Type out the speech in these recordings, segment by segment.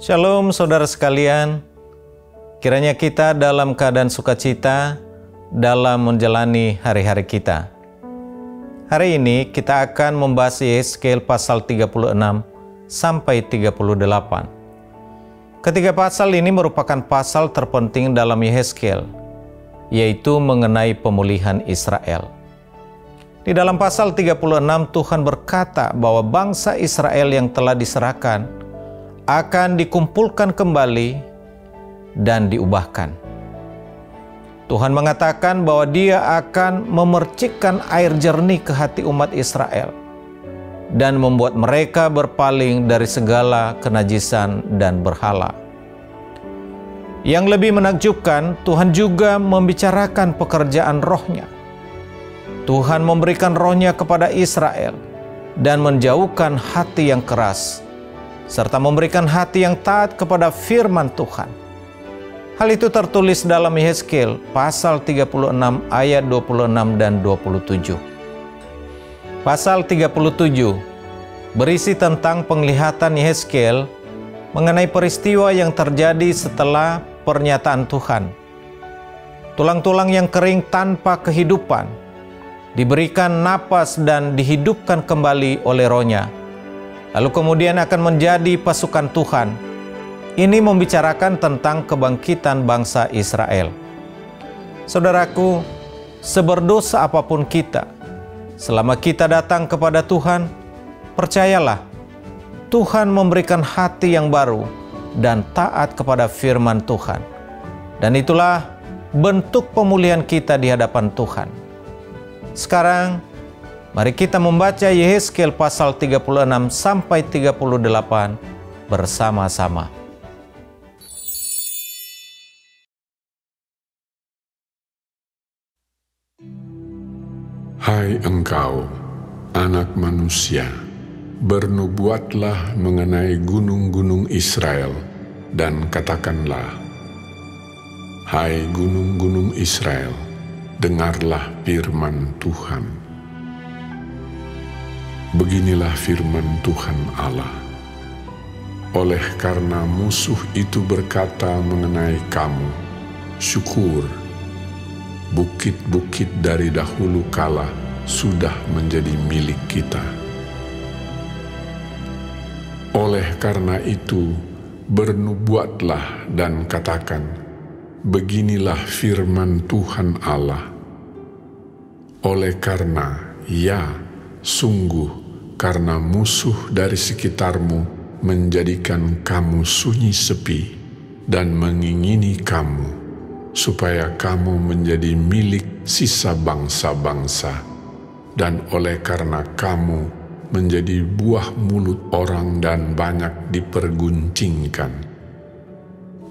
Shalom saudara sekalian, kiranya kita dalam keadaan sukacita dalam menjalani hari-hari kita. Hari ini kita akan membahas Yehezkiel pasal 36 sampai 38. Ketiga pasal ini merupakan pasal terpenting dalam Yehezkiel, yaitu mengenai pemulihan Israel. Di dalam pasal 36 Tuhan berkata bahwa bangsa Israel yang telah diserahkan akan dikumpulkan kembali dan diubahkan. Tuhan mengatakan bahwa Dia akan memercikkan air jernih ke hati umat Israel dan membuat mereka berpaling dari segala kenajisan dan berhala. Yang lebih menakjubkan, Tuhan juga membicarakan pekerjaan roh-Nya. Tuhan memberikan roh-Nya kepada Israel dan menjauhkan hati yang keras, serta memberikan hati yang taat kepada firman Tuhan. Hal itu tertulis dalam Yehezkiel pasal 36 ayat 26 dan 27. Pasal 37 berisi tentang penglihatan Yehezkiel mengenai peristiwa yang terjadi setelah pernyataan Tuhan. Tulang-tulang yang kering tanpa kehidupan diberikan napas dan dihidupkan kembali oleh roh-Nya, lalu kemudian akan menjadi pasukan Tuhan. Ini membicarakan tentang kebangkitan bangsa Israel. Saudaraku, seberdosa apapun kita, selama kita datang kepada Tuhan, percayalah, Tuhan memberikan hati yang baru dan taat kepada firman Tuhan. Dan itulah bentuk pemulihan kita di hadapan Tuhan. Sekarang, mari kita membaca Yehezkiel pasal 36 sampai 38 bersama-sama. Hai engkau, anak manusia, bernubuatlah mengenai gunung-gunung Israel dan katakanlah, hai gunung-gunung Israel, dengarlah firman Tuhan. Beginilah firman Tuhan Allah. Oleh karena musuh itu berkata mengenai kamu, syukur, bukit-bukit dari dahulu kala sudah menjadi milik kita. Oleh karena itu, bernubuatlah dan katakan, beginilah firman Tuhan Allah. Oleh karena, ya, sungguh, karena musuh dari sekitarmu menjadikan kamu sunyi sepi dan mengingini kamu, supaya kamu menjadi milik sisa bangsa-bangsa, dan oleh karena kamu menjadi buah mulut orang dan banyak diperguncingkan.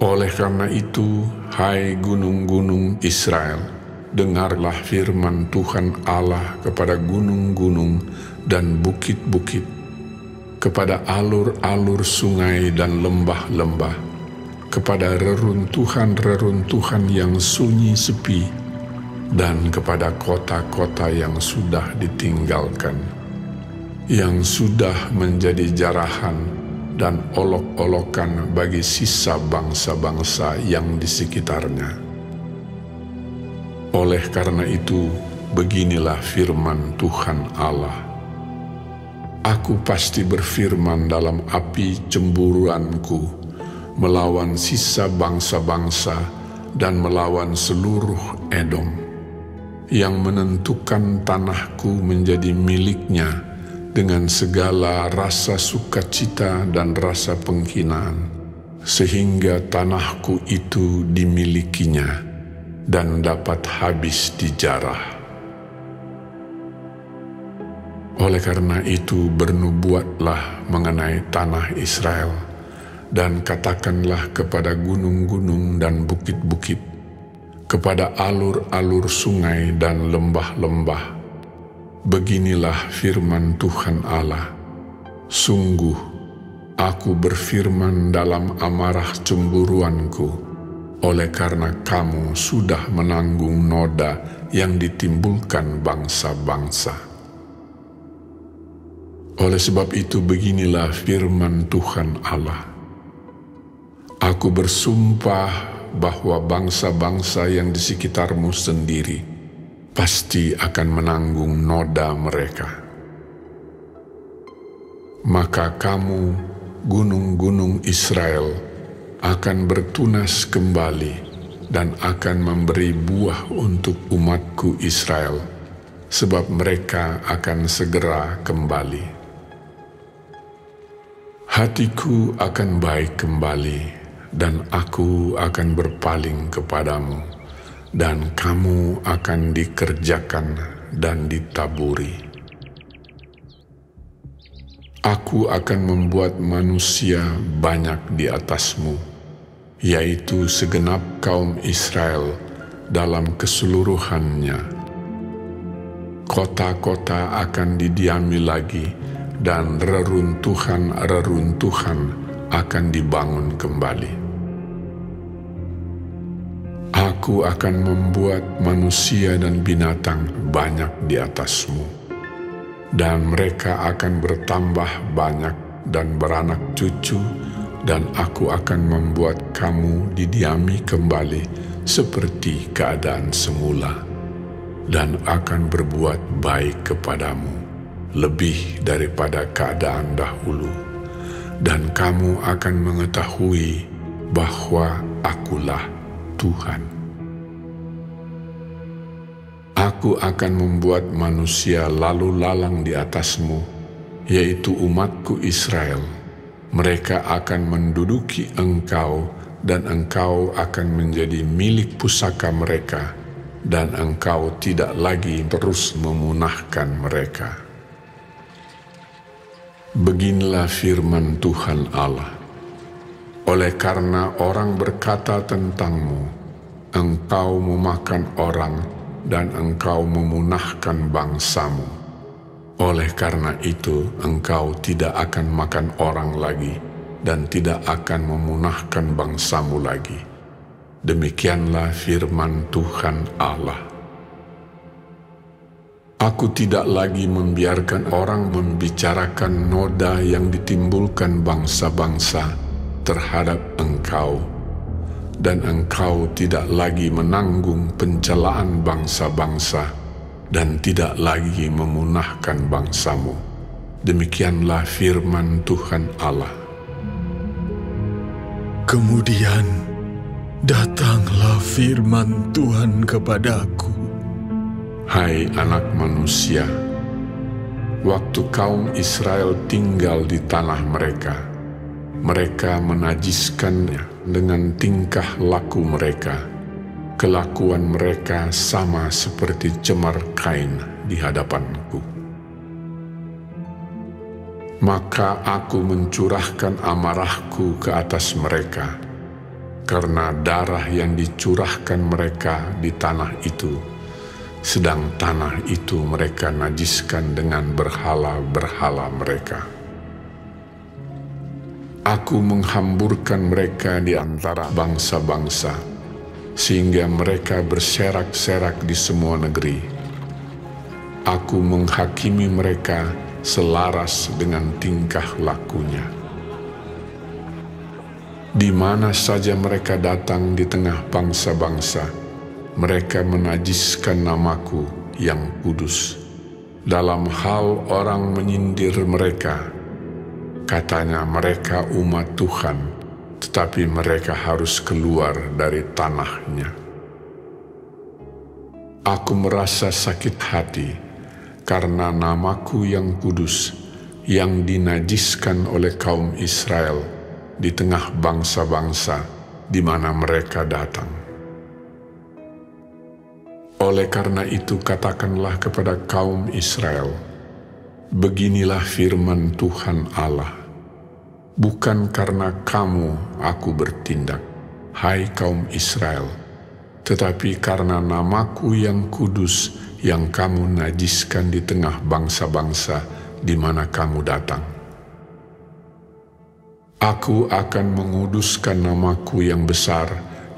Oleh karena itu, hai gunung-gunung Israel, dengarlah firman Tuhan Allah kepada gunung-gunung dan bukit-bukit, kepada alur-alur sungai dan lembah-lembah, kepada reruntuhan-reruntuhan yang sunyi sepi, dan kepada kota-kota yang sudah ditinggalkan, yang sudah menjadi jarahan dan olok-olokan bagi sisa bangsa-bangsa yang di sekitarnya. Oleh karena itu, beginilah firman Tuhan Allah. Aku pasti berfirman dalam api cemburuanku, melawan sisa bangsa-bangsa dan melawan seluruh Edom, yang menentukan tanahku menjadi miliknya dengan segala rasa sukacita dan rasa penghinaan, sehingga tanahku itu dimilikinya dan dapat habis dijarah. Oleh karena itu, bernubuatlah mengenai tanah Israel, dan katakanlah kepada gunung-gunung dan bukit-bukit, kepada alur-alur sungai dan lembah-lembah, beginilah firman Tuhan Allah. Sungguh, aku berfirman dalam amarah cemburuanku, oleh karena kamu sudah menanggung noda yang ditimbulkan bangsa-bangsa. Oleh sebab itu beginilah firman Tuhan Allah. Aku bersumpah bahwa bangsa-bangsa yang di sekitarmu sendiri pasti akan menanggung noda mereka. Maka kamu, gunung-gunung Israel, akan bertunas kembali dan akan memberi buah untuk umatku Israel, sebab mereka akan segera kembali. Hatiku akan baik kembali, dan aku akan berpaling kepadamu, dan kamu akan dikerjakan dan ditaburi. Aku akan membuat manusia banyak di atasmu, yaitu segenap kaum Israel dalam keseluruhannya. Kota-kota akan didiami lagi, dan reruntuhan-reruntuhan akan dibangun kembali. Aku akan membuat manusia dan binatang banyak di atasmu, dan mereka akan bertambah banyak dan beranak cucu, dan aku akan membuat kamu didiami kembali seperti keadaan semula, dan akan berbuat baik kepadamu lebih daripada keadaan dahulu, dan kamu akan mengetahui bahwa Akulah Tuhan. Aku akan membuat manusia lalu lalang di atasmu, yaitu umatku Israel. Mereka akan menduduki engkau, dan engkau akan menjadi milik pusaka mereka, dan engkau tidak lagi terus memunahkan mereka. Beginilah firman Tuhan Allah. Oleh karena orang berkata tentangmu, engkau memakan orang, dan engkau memunahkan bangsamu. Oleh karena itu, engkau tidak akan makan orang lagi, dan tidak akan memunahkan bangsamu lagi. Demikianlah firman Tuhan Allah. Aku tidak lagi membiarkan orang membicarakan noda yang ditimbulkan bangsa-bangsa terhadap engkau, dan engkau tidak lagi menanggung pencelaan bangsa-bangsa, dan tidak lagi memunahkan bangsamu. Demikianlah firman Tuhan Allah. Kemudian datanglah firman Tuhan kepadaku. Hai anak manusia, waktu kaum Israel tinggal di tanah mereka, mereka menajiskannya dengan tingkah laku mereka. Kelakuan mereka sama seperti cemar kain di hadapanku. Maka aku mencurahkan amarahku ke atas mereka, karena darah yang dicurahkan mereka di tanah itu, sedang tanah itu mereka najiskan dengan berhala-berhala mereka. Aku menghamburkan mereka di antara bangsa-bangsa, sehingga mereka berserak-serak di semua negeri. Aku menghakimi mereka selaras dengan tingkah lakunya. Di mana saja mereka datang di tengah bangsa-bangsa, mereka menajiskan namaku yang kudus. Dalam hal orang menyindir mereka, katanya mereka umat Tuhan, tetapi mereka harus keluar dari tanahnya. Aku merasa sakit hati karena namaku yang kudus yang dinajiskan oleh kaum Israel di tengah bangsa-bangsa di mana mereka datang. Oleh karena itu katakanlah kepada kaum Israel, beginilah firman Tuhan Allah. Bukan karena kamu aku bertindak, hai kaum Israel, tetapi karena namaku yang kudus yang kamu najiskan di tengah bangsa-bangsa di mana kamu datang. Aku akan menguduskan namaku yang besar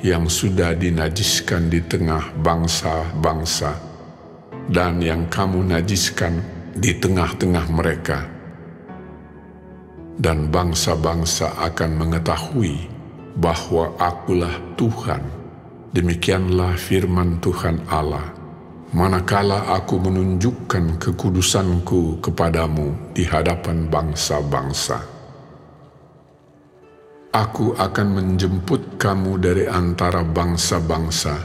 yang sudah dinajiskan di tengah bangsa-bangsa, dan yang kamu najiskan di tengah-tengah mereka. Dan bangsa-bangsa akan mengetahui bahwa akulah Tuhan, demikianlah firman Tuhan Allah, manakala aku menunjukkan kekudusanku kepadamu di hadapan bangsa-bangsa. Aku akan menjemput kamu dari antara bangsa-bangsa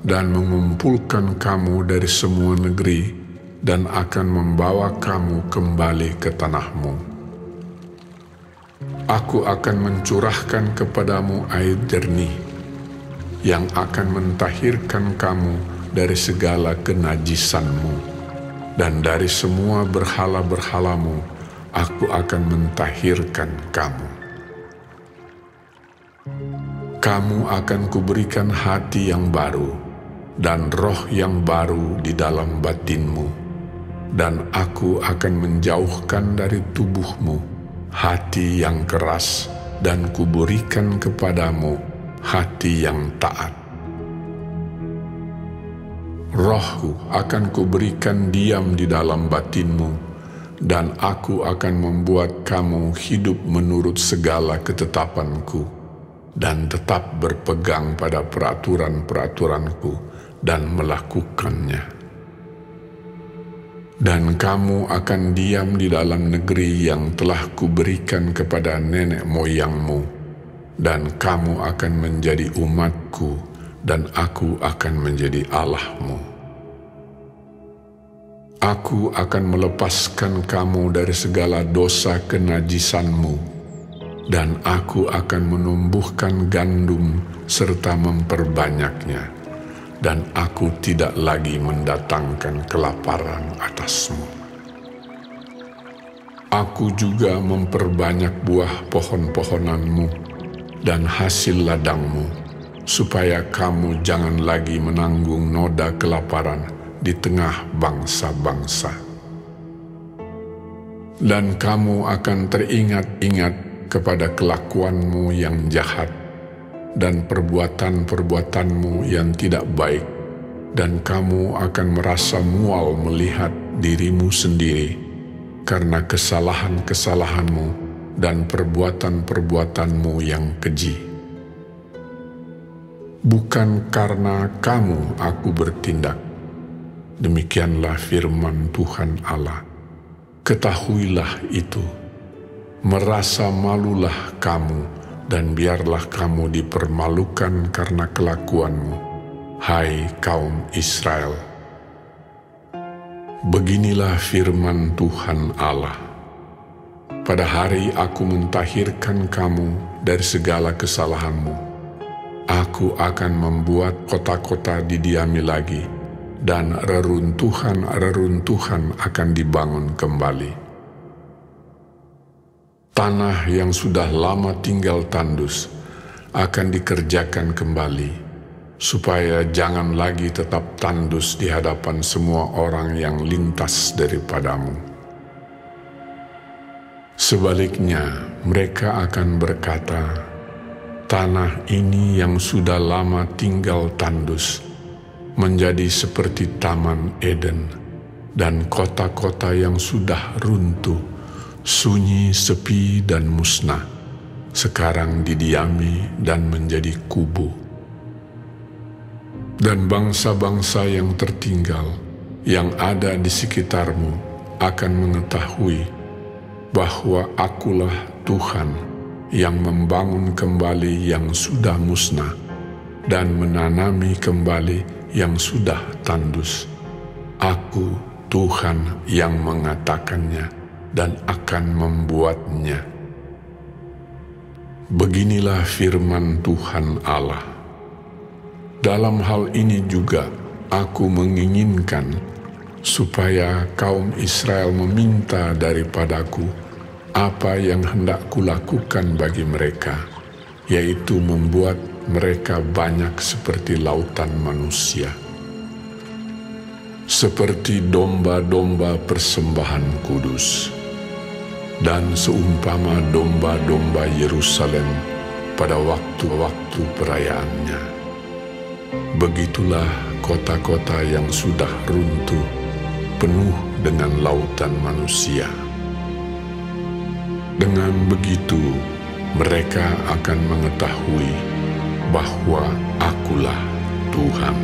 dan mengumpulkan kamu dari semua negeri dan akan membawa kamu kembali ke tanahmu. Aku akan mencurahkan kepadamu air jernih yang akan mentahirkan kamu dari segala kenajisanmu, dan dari semua berhala-berhalamu aku akan mentahirkan kamu. Kamu akan kuberikan hati yang baru dan roh yang baru di dalam batinmu, dan aku akan menjauhkan dari tubuhmu hati yang keras dan kuberikan kepadamu hati yang taat. Rohku akan kuberikan diam di dalam batinmu, dan aku akan membuat kamu hidup menurut segala ketetapanku, dan tetap berpegang pada peraturan-peraturanku dan melakukannya. Dan kamu akan diam di dalam negeri yang telah kuberikan kepada nenek moyangmu, dan kamu akan menjadi umatku, dan aku akan menjadi Allahmu. Aku akan melepaskan kamu dari segala dosa kenajisanmu, dan aku akan menumbuhkan gandum serta memperbanyaknya, dan aku tidak lagi mendatangkan kelaparan atasmu. Aku juga memperbanyak buah pohon-pohonanmu dan hasil ladangmu, supaya kamu jangan lagi menanggung noda kelaparan di tengah bangsa-bangsa. Dan kamu akan teringat-ingat kepada kelakuanmu yang jahat dan perbuatan-perbuatanmu yang tidak baik, dan kamu akan merasa mual melihat dirimu sendiri karena kesalahan-kesalahanmu dan perbuatan-perbuatanmu yang keji. Bukan karena kamu aku bertindak, demikianlah firman Tuhan Allah. Ketahuilah itu. Merasa malulah kamu, dan biarlah kamu dipermalukan karena kelakuanmu, hai kaum Israel. Beginilah firman Tuhan Allah. Pada hari aku mentahirkan kamu dari segala kesalahanmu, aku akan membuat kota-kota didiami lagi, dan reruntuhan-reruntuhan akan dibangun kembali. Tanah yang sudah lama tinggal tandus akan dikerjakan kembali, supaya jangan lagi tetap tandus di hadapan semua orang yang lintas daripadamu. Sebaliknya, mereka akan berkata, tanah ini yang sudah lama tinggal tandus menjadi seperti Taman Eden, dan kota-kota yang sudah runtuh, sunyi, sepi, dan musnah, sekarang didiami dan menjadi kubu. Dan bangsa-bangsa yang tertinggal yang ada di sekitarmu akan mengetahui bahwa akulah Tuhan yang membangun kembali yang sudah musnah dan menanami kembali yang sudah tandus. Aku Tuhan yang mengatakannya dan akan membuatnya. Beginilah firman Tuhan Allah. Dalam hal ini juga aku menginginkan supaya kaum Israel meminta daripadaku apa yang hendak kulakukan bagi mereka, yaitu membuat mereka banyak seperti lautan manusia, seperti domba-domba persembahan kudus, dan seumpama domba-domba Yerusalem pada waktu-waktu perayaannya. Begitulah kota-kota yang sudah runtuh, penuh dengan lautan manusia. Dengan begitu, Mereka akan mengetahui bahwa Akulah Tuhan.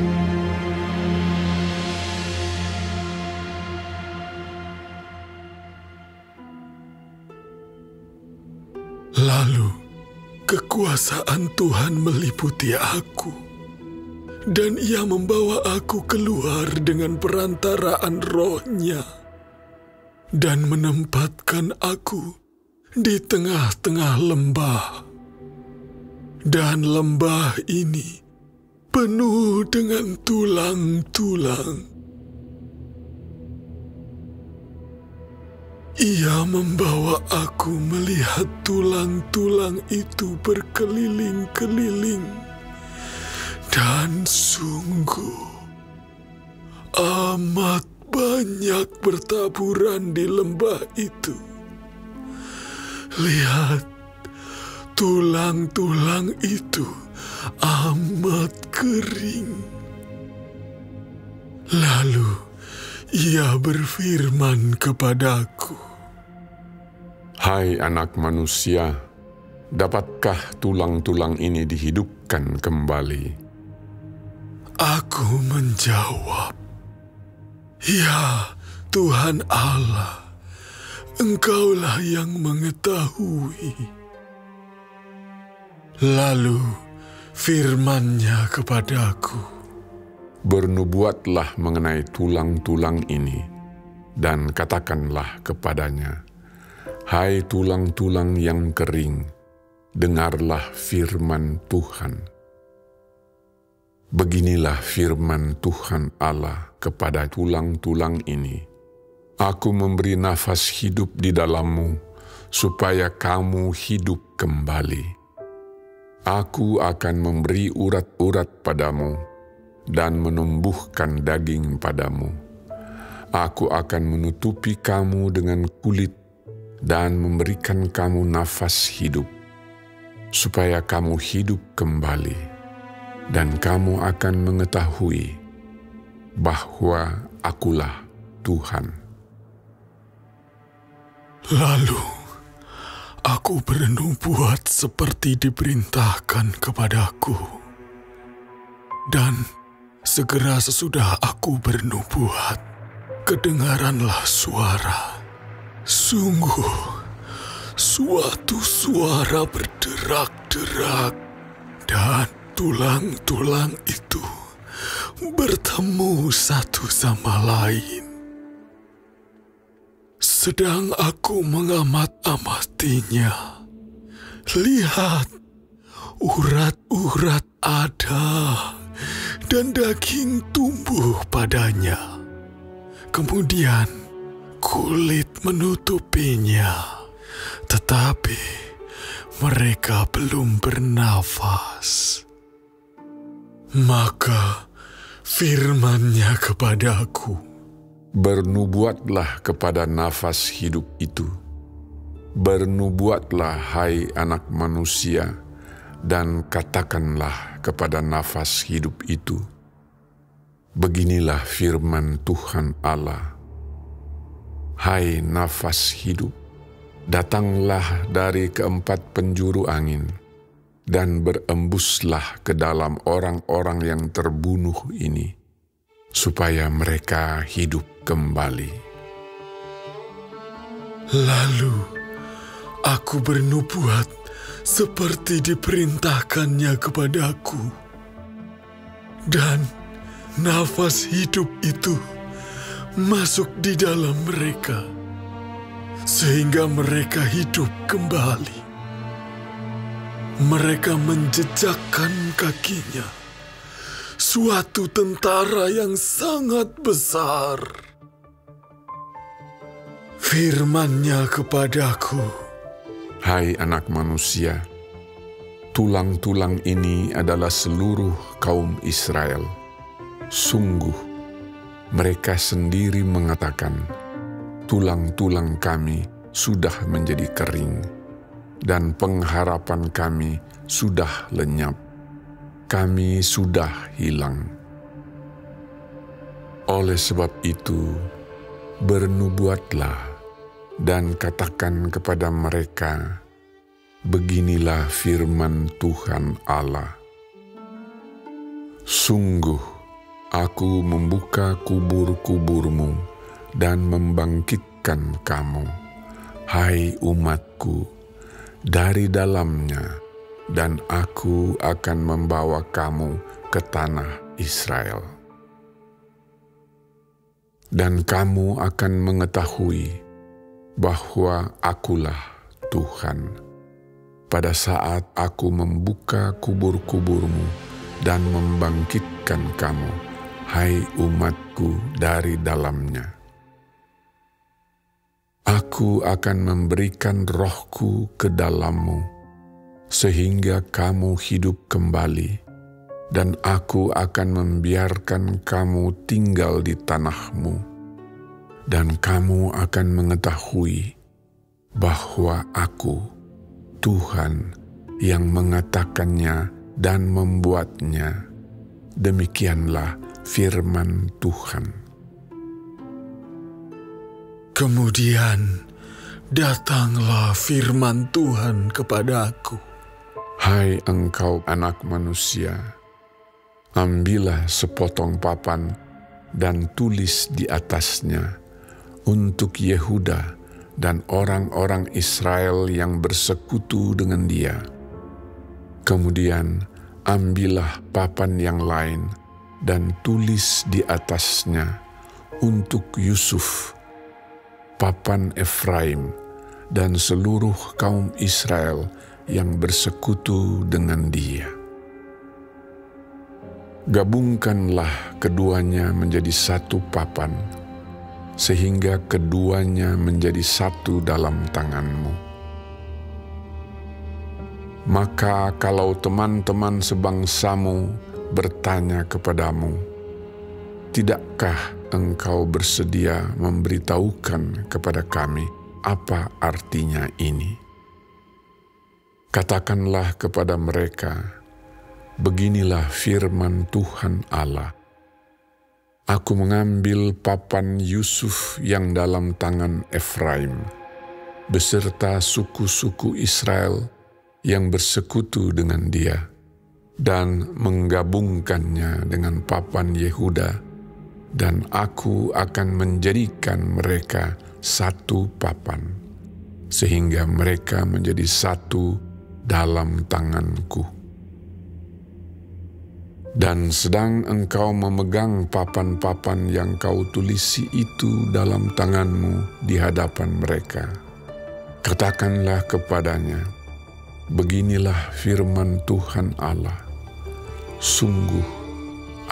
Lalu, kekuasaan Tuhan meliputi aku, dan Ia membawa aku keluar dengan perantaraan Roh-Nya, dan menempatkan aku di tengah-tengah lembah. Dan lembah ini penuh dengan tulang-tulang. Ia membawa aku melihat tulang-tulang itu berkeliling-keliling, dan sungguh amat banyak bertaburan di lembah itu. Lihat, tulang-tulang itu amat kering. Lalu Ia berfirman kepadaku, Hai anak manusia, dapatkah tulang-tulang ini dihidupkan kembali? Aku menjawab, Ya Tuhan Allah, Engkaulah yang mengetahui. Lalu firman-Nya kepadaku, Bernubuatlah mengenai tulang-tulang ini, dan katakanlah kepadanya, Hai tulang-tulang yang kering, dengarlah firman Tuhan. Beginilah firman Tuhan Allah kepada tulang-tulang ini, Aku memberi nafas hidup di dalammu, supaya kamu hidup kembali. Aku akan memberi urat-urat padamu, dan menumbuhkan daging padamu. Aku akan menutupi kamu dengan kulit dan memberikan kamu nafas hidup, supaya kamu hidup kembali, dan kamu akan mengetahui bahwa Akulah Tuhan. Lalu aku bernubuat seperti diperintahkan kepadaku, dan segera sesudah aku bernubuat, kedengaranlah suara. Sungguh, suatu suara berderak-derak, dan tulang-tulang itu bertemu satu sama lain. Sedang aku mengamat-amatinya, lihat, urat-urat ada, dan daging tumbuh padanya. Kemudian kulit menutupinya, tetapi mereka belum bernafas. Maka firman-Nya kepadaku, Bernubuatlah kepada nafas hidup itu. Bernubuatlah, hai anak manusia, dan katakanlah kepada nafas hidup itu, Beginilah firman Tuhan Allah. Hai nafas hidup, datanglah dari keempat penjuru angin, dan berembuslah ke dalam orang-orang yang terbunuh ini, supaya mereka hidup kembali. lalu aku bernubuat seperti diperintahkannya kepadaku, dan nafas hidup itu masuk di dalam mereka, sehingga mereka hidup kembali. Mereka menjejakkan kakinya, suatu tentara yang sangat besar. Firman-Nya kepadaku, Hai anak manusia, tulang-tulang ini adalah seluruh kaum Israel. Sungguh, mereka sendiri mengatakan, tulang-tulang kami sudah menjadi kering, dan pengharapan kami sudah lenyap. Kami sudah hilang. Oleh sebab itu, bernubuatlah dan katakan kepada mereka, beginilah firman Tuhan Allah. Sungguh, aku membuka kubur-kuburmu dan membangkitkan kamu, hai umatku, dari dalamnya, dan aku akan membawa kamu ke tanah Israel. Dan kamu akan mengetahui bahwa akulah Tuhan, pada saat aku membuka kubur-kuburmu dan membangkitkan kamu, hai umatku, dari dalamnya. Aku akan memberikan rohku ke dalammu, sehingga kamu hidup kembali, dan aku akan membiarkan kamu tinggal di tanahmu, dan kamu akan mengetahui bahwa aku, Tuhan, yang mengatakannya dan membuatnya. Demikianlah firman Tuhan. Kemudian datanglah firman Tuhan kepadaku. Hai engkau anak manusia, ambillah sepotong papan dan tulis di atasnya untuk Yehuda dan orang-orang Israel yang bersekutu dengan dia. Kemudian ambillah papan yang lain dan tulis di atasnya untuk Yusuf, papan Efraim, dan seluruh kaum Israel yang bersekutu dengan dia. Gabungkanlah keduanya menjadi satu papan, sehingga keduanya menjadi satu dalam tanganmu. Maka kalau teman-teman sebangsamu bertanya kepadamu, tidakkah engkau bersedia memberitahukan kepada kami apa artinya ini? Katakanlah kepada mereka, beginilah firman Tuhan Allah. Aku mengambil papan Yusuf yang dalam tangan Efraim, beserta suku-suku Israel yang bersekutu dengan dia, dan menggabungkannya dengan papan Yehuda, dan aku akan menjadikan mereka satu papan, sehingga mereka menjadi satu dalam tanganku. Dan sedang engkau memegang papan-papan yang kau tulisi itu dalam tanganmu di hadapan mereka, katakanlah kepadanya, beginilah firman Tuhan Allah. Sungguh,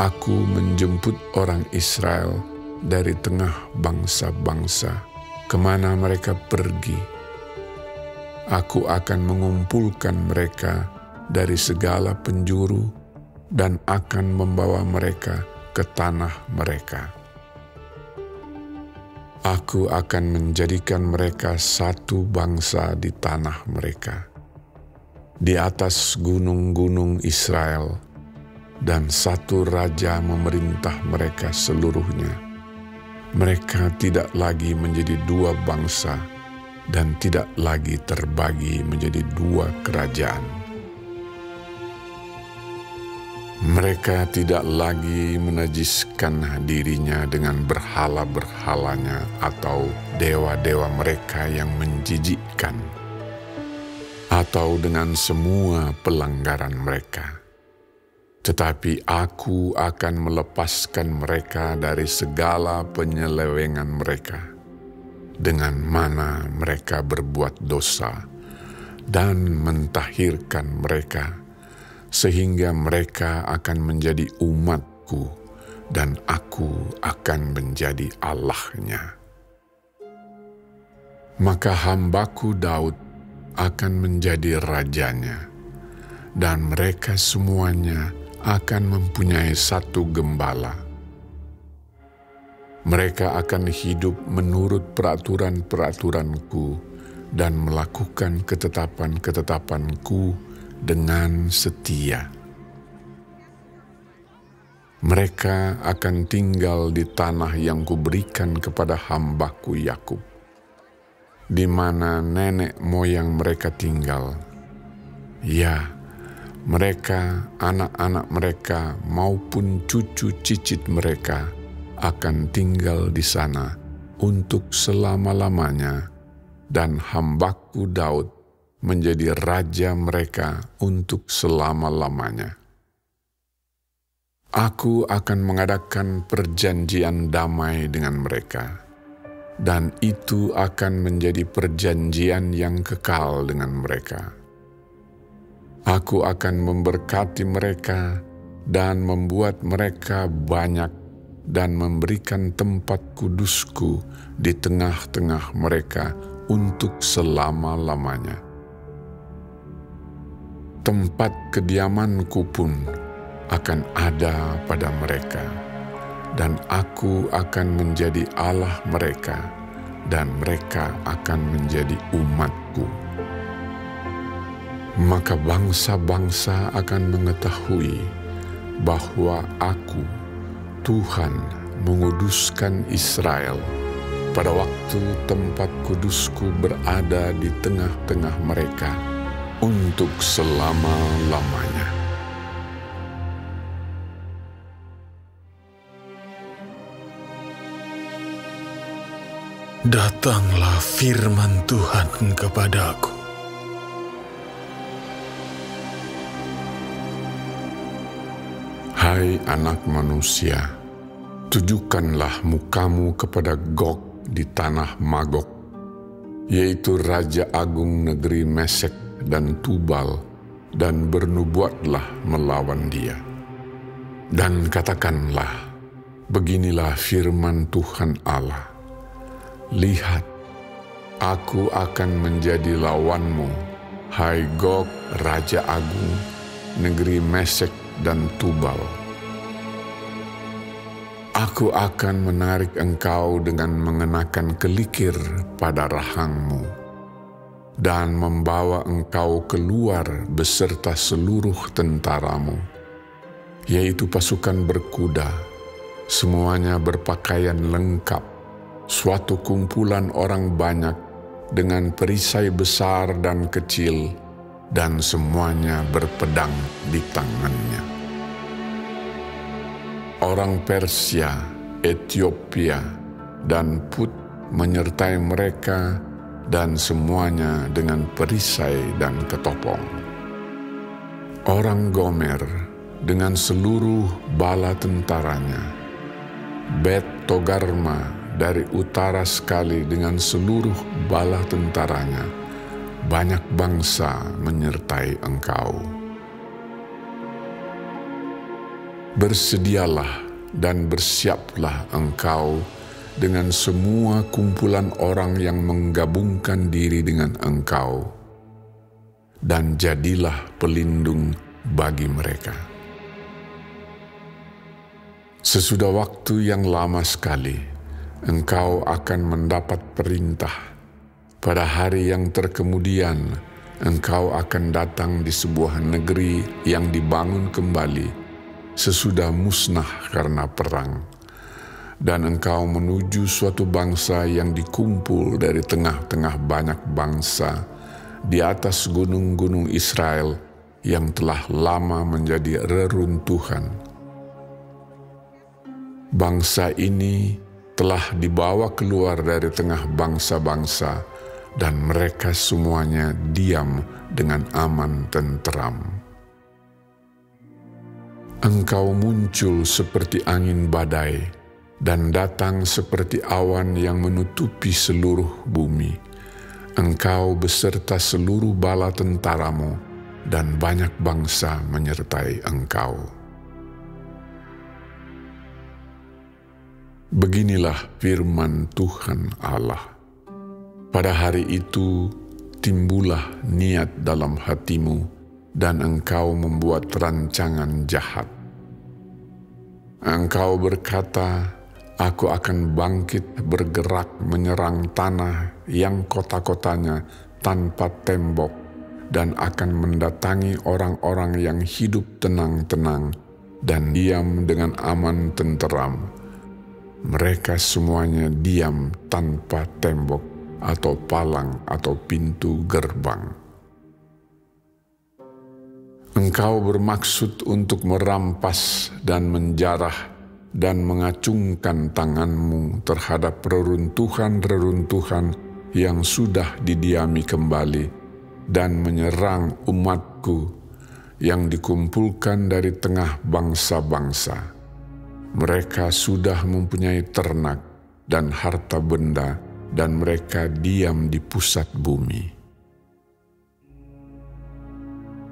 aku menjemput orang Israel dari tengah bangsa-bangsa, kemana mereka pergi. Aku akan mengumpulkan mereka dari segala penjuru dan akan membawa mereka ke tanah mereka. Aku akan menjadikan mereka satu bangsa di tanah mereka, di atas gunung-gunung Israel, dan satu raja memerintah mereka seluruhnya. Mereka tidak lagi menjadi dua bangsa, dan tidak lagi terbagi menjadi dua kerajaan. Mereka tidak lagi menajiskan dirinya dengan berhala-berhalanya atau dewa-dewa mereka yang menjijikkan, atau dengan semua pelanggaran mereka. Tetapi aku akan melepaskan mereka dari segala penyelewengan mereka, dengan mana mereka berbuat dosa, dan mentahirkan mereka, sehingga mereka akan menjadi umatku, dan aku akan menjadi Allahnya. Maka hambaku Daud akan menjadi rajanya, dan mereka semuanya akan mempunyai satu gembala. Mereka akan hidup menurut peraturan-peraturanku dan melakukan ketetapan-ketetapanku dengan setia. Mereka akan tinggal di tanah yang kuberikan kepada hambaku Yakub, di mana nenek moyang mereka tinggal, Ya, mereka, anak-anak mereka, maupun cucu cicit mereka akan tinggal di sana untuk selama-lamanya, dan hambaku Daud menjadi raja mereka untuk selama-lamanya. Aku akan mengadakan perjanjian damai dengan mereka, dan itu akan menjadi perjanjian yang kekal dengan mereka. Aku akan memberkati mereka dan membuat mereka banyak dan memberikan tempat kudusku di tengah-tengah mereka untuk selama-lamanya. Tempat kediamanku pun akan ada pada mereka, dan aku akan menjadi Allah mereka, dan mereka akan menjadi umatku. Maka bangsa-bangsa akan mengetahui bahwa aku, Tuhan, menguduskan Israel pada waktu tempat kudusku berada di tengah-tengah mereka untuk selama-lamanya. Datanglah firman Tuhan kepadaku. Hai anak manusia, tujukanlah mukamu kepada Gog di tanah Magog, yaitu Raja Agung negeri Mesek dan Tubal, dan bernubuatlah melawan dia. Dan katakanlah, beginilah firman Tuhan Allah, lihat, aku akan menjadi lawanmu, hai Gog, Raja Agung negeri Mesek dan Tubal. Aku akan menarik engkau dengan mengenakan kelikir pada rahangmu, dan membawa engkau keluar beserta seluruh tentaramu, yaitu pasukan berkuda, semuanya berpakaian lengkap, suatu kumpulan orang banyak dengan perisai besar dan kecil, dan semuanya berpedang di tangannya. Orang Persia, Ethiopia, dan Put menyertai mereka, dan semuanya dengan perisai dan ketopong. Orang Gomer dengan seluruh bala tentaranya, Bet Togarma dari utara sekali dengan seluruh bala tentaranya, banyak bangsa menyertai engkau. Bersedialah dan bersiaplah engkau dengan semua kumpulan orang yang menggabungkan diri dengan engkau, dan jadilah pelindung bagi mereka. Sesudah waktu yang lama sekali, engkau akan mendapat perintah. Pada hari yang terkemudian, engkau akan datang di sebuah negeri yang dibangun kembali sesudah musnah karena perang, dan engkau menuju suatu bangsa yang dikumpul dari tengah-tengah banyak bangsa di atas gunung-gunung Israel yang telah lama menjadi reruntuhan. Bangsa ini telah dibawa keluar dari tengah bangsa-bangsa, dan mereka semuanya diam dengan aman tenteram. Engkau muncul seperti angin badai, dan datang seperti awan yang menutupi seluruh bumi. Engkau beserta seluruh bala tentaramu, dan banyak bangsa menyertai engkau. Beginilah firman Tuhan Allah. Pada hari itu timbullah niat dalam hatimu, dan engkau membuat rancangan jahat. Engkau berkata, aku akan bangkit bergerak menyerang tanah yang kota-kotanya tanpa tembok, dan akan mendatangi orang-orang yang hidup tenang-tenang dan diam dengan aman tenteram. Mereka semuanya diam tanpa tembok atau palang atau pintu gerbang. Engkau bermaksud untuk merampas dan menjarah dan mengacungkan tanganmu terhadap reruntuhan-reruntuhan yang sudah didiami kembali dan menyerang umatku yang dikumpulkan dari tengah bangsa-bangsa. Mereka sudah mempunyai ternak dan harta benda dan mereka diam di pusat bumi.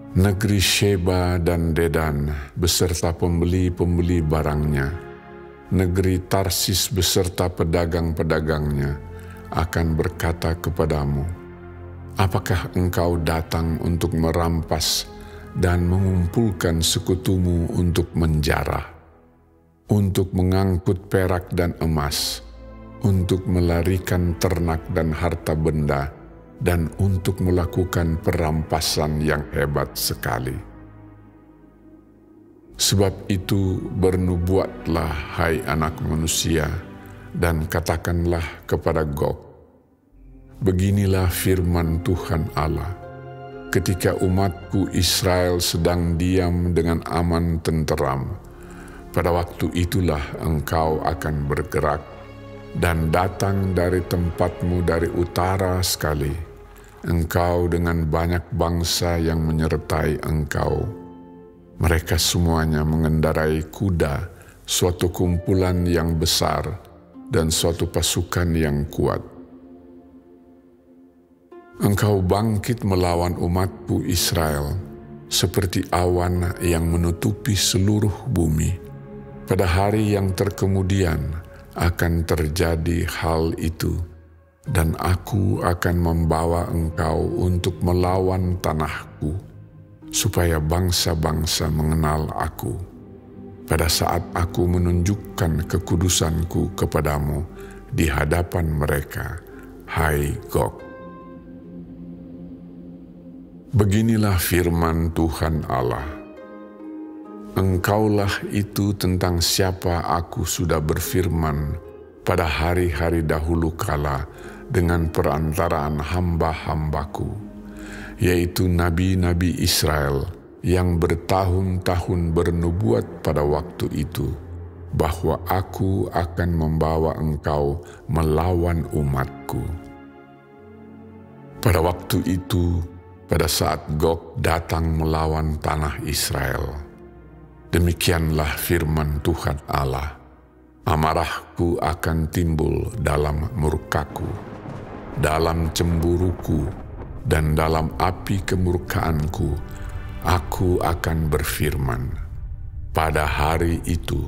Negeri Sheba dan Dedan beserta pembeli-pembeli barangnya, negeri Tarsis beserta pedagang-pedagangnya akan berkata kepadamu, apakah engkau datang untuk merampas dan mengumpulkan sekutumu untuk menjarah, untuk mengangkut perak dan emas, untuk melarikan ternak dan harta benda, dan untuk melakukan perampasan yang hebat sekali. Sebab itu bernubuatlah, hai anak manusia, dan katakanlah kepada Gog, beginilah firman Tuhan Allah, ketika umatku Israel sedang diam dengan aman tenteram, pada waktu itulah engkau akan bergerak dan datang dari tempatmu dari utara sekali, engkau dengan banyak bangsa yang menyertai engkau. Mereka semuanya mengendarai kuda, suatu kumpulan yang besar dan suatu pasukan yang kuat. Engkau bangkit melawan umatku Israel, seperti awan yang menutupi seluruh bumi. Pada hari yang terkemudian akan terjadi hal itu, dan aku akan membawa engkau untuk melawan tanahku, supaya bangsa-bangsa mengenal aku, pada saat aku menunjukkan kekudusanku kepadamu di hadapan mereka, hai Gog. Beginilah firman Tuhan Allah, engkaulah itu tentang siapa aku sudah berfirman pada hari-hari dahulu kala dengan perantaraan hamba-hambaku, yaitu nabi-nabi Israel yang bertahun-tahun bernubuat pada waktu itu, bahwa aku akan membawa engkau melawan umatku. Pada waktu itu, pada saat Gog datang melawan tanah Israel, demikianlah firman Tuhan Allah, amarahku akan timbul dalam murkaku, dalam cemburuku, dan dalam api kemurkaanku, aku akan berfirman. Pada hari itu,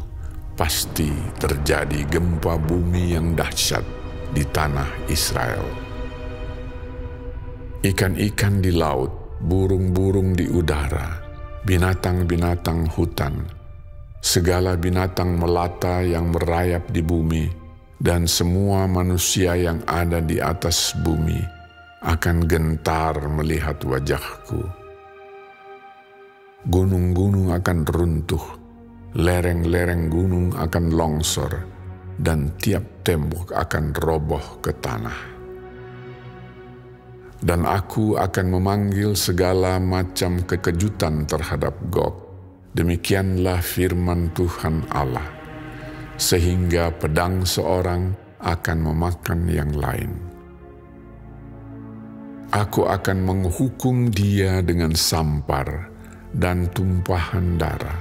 pasti terjadi gempa bumi yang dahsyat di tanah Israel. Ikan-ikan di laut, burung-burung di udara, binatang-binatang hutan, segala binatang melata yang merayap di bumi, dan semua manusia yang ada di atas bumi akan gentar melihat wajahku. Gunung-gunung akan runtuh, lereng-lereng gunung akan longsor, dan tiap tembok akan roboh ke tanah. Dan aku akan memanggil segala macam kekejutan terhadap Gog. Demikianlah firman Tuhan Allah, sehingga pedang seorang akan memakan yang lain. Aku akan menghukum dia dengan sampar dan tumpahan darah.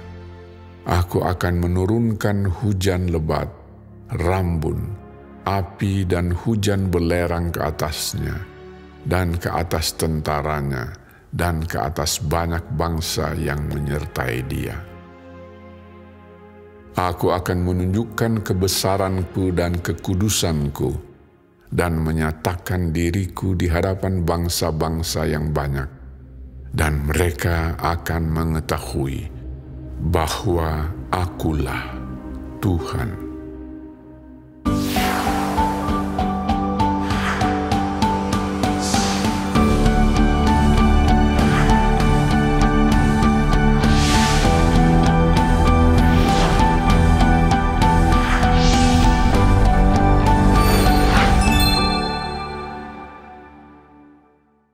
Aku akan menurunkan hujan lebat, rambun, api dan hujan belerang ke atasnya, dan ke atas tentaranya, dan ke atas banyak bangsa yang menyertai dia. Aku akan menunjukkan kebesaranku dan kekudusanku, dan menyatakan diriku di hadapan bangsa-bangsa yang banyak, dan mereka akan mengetahui bahwa akulah Tuhan.